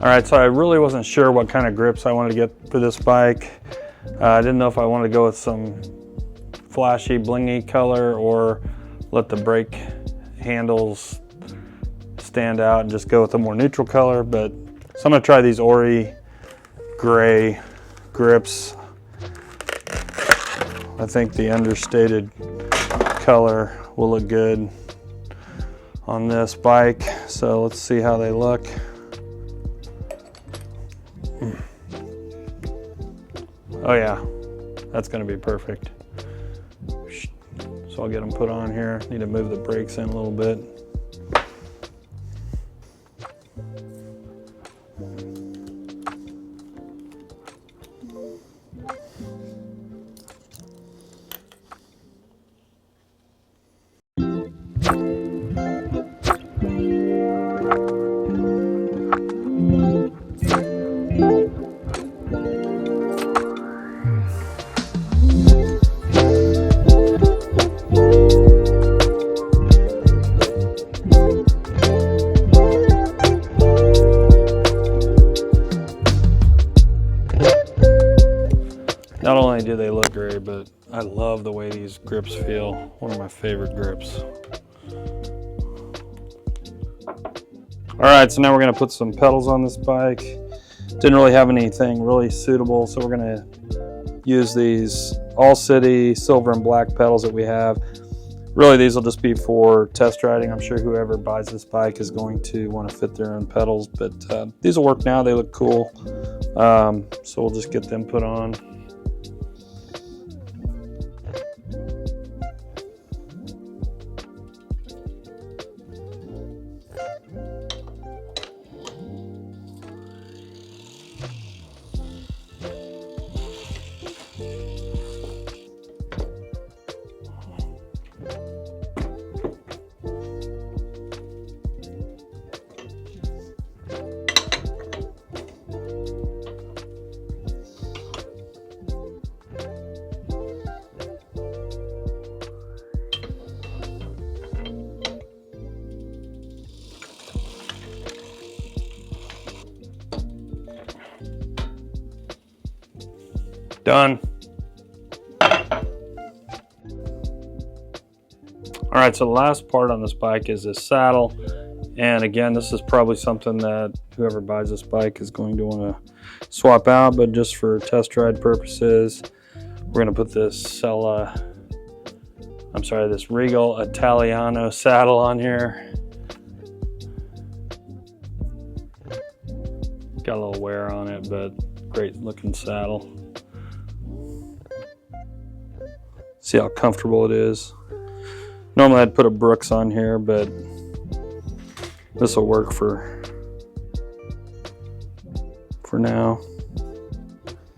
All right, so I really wasn't sure what kind of grips I wanted to get for this bike. I didn't know if I wanted to go with some flashy, blingy color or let the brake handles stand out and just go with a more neutral color. But so I'm gonna try these Ori gray grips. I think the understated color will look good on this bike. So let's see how they look. Oh yeah, that's gonna be perfect. So I'll get them put on here. Need to move the brakes in a little bit. Not only do they look great, but I love the way these grips feel. One of my favorite grips. All right, so now we're gonna put some pedals on this bike. Didn't really have anything really suitable, so we're gonna use these All City silver and black pedals that we have. Really, these will just be for test riding. I'm sure whoever buys this bike is going to want to fit their own pedals, but these will work now. They look cool. So we'll just get them put on. Done. All right, so the last part on this bike is this saddle. And again, this is probably something that whoever buys this bike is going to want to swap out, but just for test ride purposes, we're gonna put this this Regal Italiano saddle on here. Got a little wear on it, but great looking saddle. See how comfortable it is. Normally I'd put a Brooks on here, but this will work for now.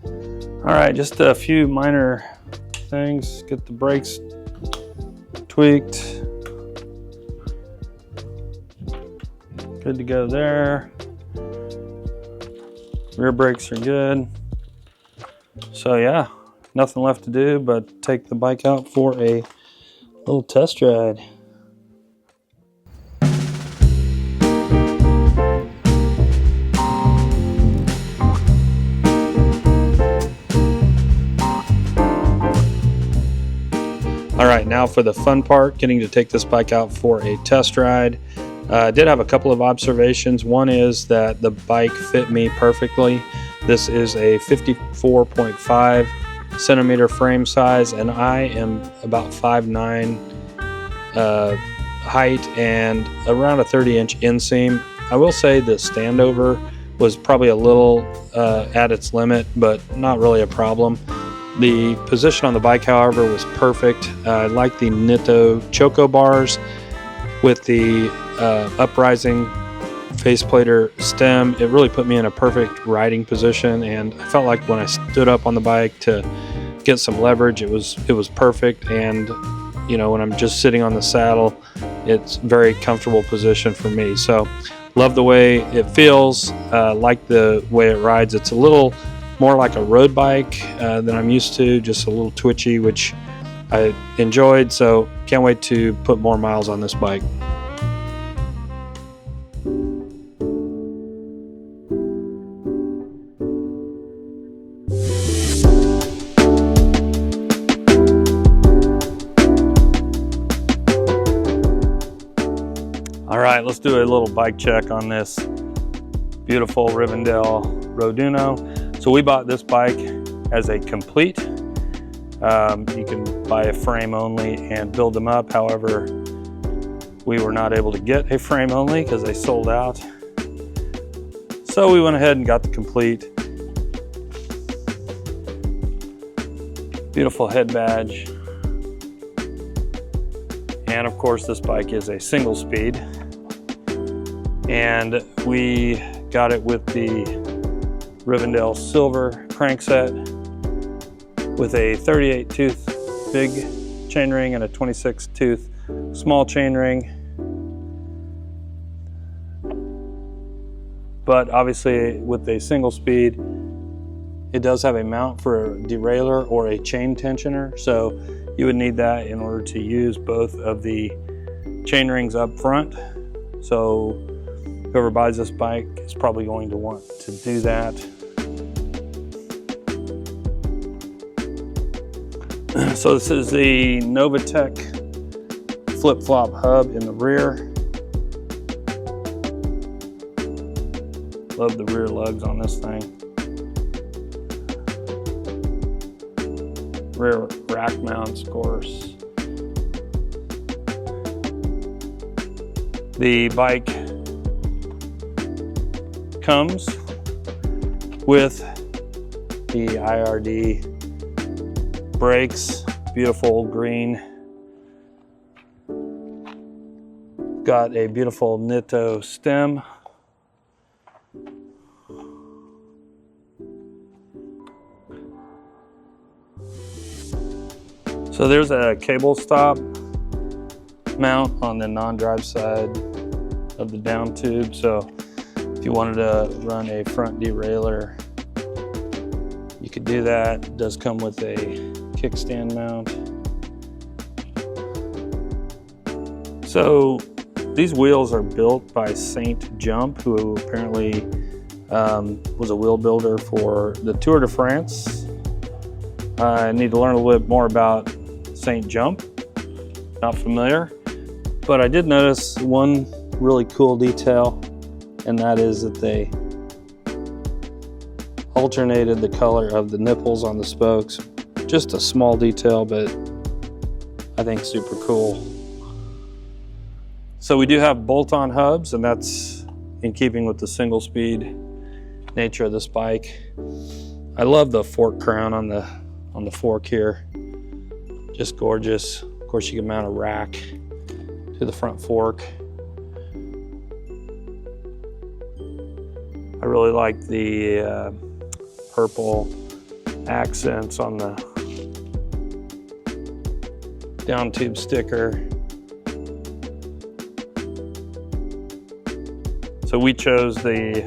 All right, just a few minor things. Get the brakes tweaked. Good to go there. Rear brakes are good. So yeah, nothing left to do but take the bike out for a little test ride. All right, now for the fun part, getting to take this bike out for a test ride. I did have a couple of observations. One is that the bike fit me perfectly. This is a 54.5 centimeter frame size, and I am about 5'9" height and around a 30-inch inseam. I will say the standover was probably a little at its limit, but not really a problem. The position on the bike, however, was perfect. I like the Nitto Choco bars with the uprising faceplater stem. It really put me in a perfect riding position, and I felt like when I stood up on the bike to get some leverage, it was perfect. And you know, when I'm just sitting on the saddle, it's very comfortable position for me. So love the way it feels, like the way it rides. It's a little more like a road bike than I'm used to, just a little twitchy, which I enjoyed. So can't wait to put more miles on this bike. right, let's do a little bike check on this beautiful Rivendell Roaduno. So we bought this bike as a complete. You can buy a frame only and build them up. However, we were not able to get a frame only because they sold out. So we went ahead and got the complete. Beautiful head badge. And of course, this bike is a single speed. And we got it with the Rivendell silver crankset with a 38 tooth big chainring and a 26 tooth small chainring. But obviously with a single speed, it does have a mount for a derailleur or a chain tensioner. So you would need that in order to use both of the chain rings up front. So whoever buys this bike is probably going to want to do that. So this is the Novatech flip-flop hub in the rear. Love the rear lugs on this thing. Rear rack mounts, of course. The bike comes with the IRD brakes, beautiful green. Got a beautiful Nitto stem. So there's a cable stop mount on the non-drive side of the down tube. So if you wanted to run a front derailleur, you could do that. It does come with a kickstand mount. So these wheels are built by Saint Jump, who apparently was a wheel builder for the Tour de France. I need to learn a little bit more about Saint Jump. Not familiar, but I did notice one really cool detail, and that is that they alternated the color of the nipples on the spokes. Just a small detail, but I think super cool. So we do have bolt-on hubs, and that's in keeping with the single speed nature of this bike. I love the fork crown on the fork here. Just gorgeous. Of course, you can mount a rack to the front fork. I really like the purple accents on the down tube sticker. So we chose the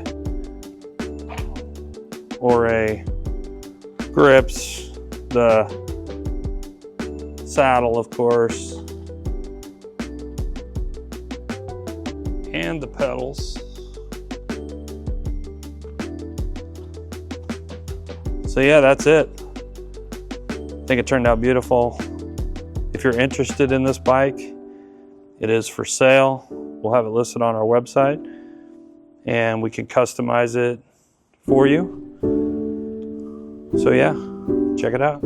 Ore grips, the saddle, of course, and the pedals. So yeah, that's it. I think it turned out beautiful. If you're interested in this bike, it is for sale. We'll have it listed on our website, and we can customize it for you. So yeah, check it out.